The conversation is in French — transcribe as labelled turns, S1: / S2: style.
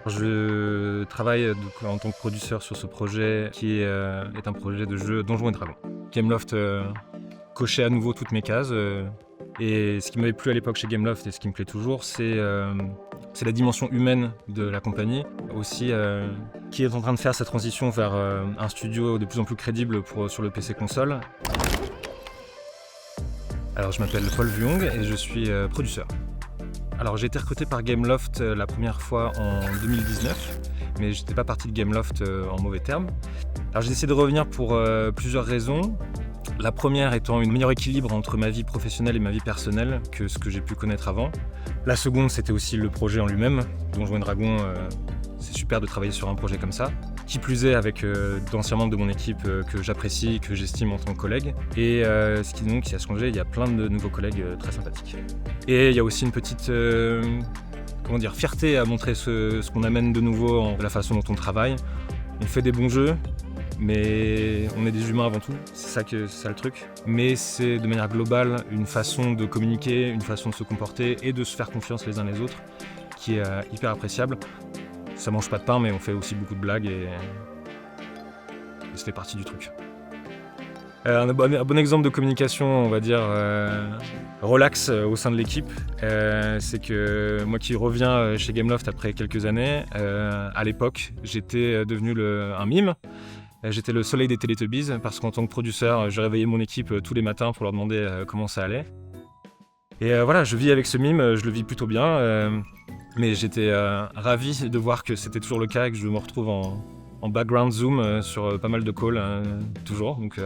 S1: Je travaille donc en tant que producteur sur ce projet qui est un projet de jeu Donjons et Dragons. Gameloft cochait à nouveau toutes mes cases. Et ce qui m'avait plu à l'époque chez Gameloft et ce qui me plaît toujours, c'est la dimension humaine de la compagnie. Aussi, qui est en train de faire sa transition vers un studio de plus en plus crédible sur le PC console. Alors je m'appelle Paul Vuong et je suis producteur. Alors j'ai été recruté par Gameloft la première fois en 2019, mais je n'étais pas parti de Gameloft en mauvais termes. Alors j'ai décidé de revenir pour plusieurs raisons. La première étant un meilleur équilibre entre ma vie professionnelle et ma vie personnelle que ce que j'ai pu connaître avant. La seconde, c'était aussi le projet en lui-même. Donjons et Dragons, c'est super de travailler sur un projet comme ça. Qui plus est avec d'anciens membres de mon équipe que j'apprécie, que j'estime en tant que collègue. Et ce qui a changé, il y a plein de nouveaux collègues très sympathiques. Et il y a aussi une petite fierté à montrer ce qu'on amène de nouveau la façon dont on travaille. On fait des bons jeux, mais on est des humains avant tout, c'est ça le truc. Mais c'est de manière globale une façon de communiquer, une façon de se comporter et de se faire confiance les uns les autres qui est hyper appréciable. Ça mange pas de pain, mais on fait aussi beaucoup de blagues et ça fait partie du truc. Un bon exemple de communication, on va dire, relax au sein de l'équipe, c'est que moi qui reviens chez Gameloft après quelques années, à l'époque, j'étais devenu un mime. J'étais le soleil des Teletubbies parce qu'en tant que producteur, je réveillais mon équipe tous les matins pour leur demander comment ça allait. Et voilà, je vis avec ce mime, je le vis plutôt bien, mais j'étais ravi de voir que c'était toujours le cas et que je me retrouve en background Zoom sur pas mal de calls, toujours. Donc,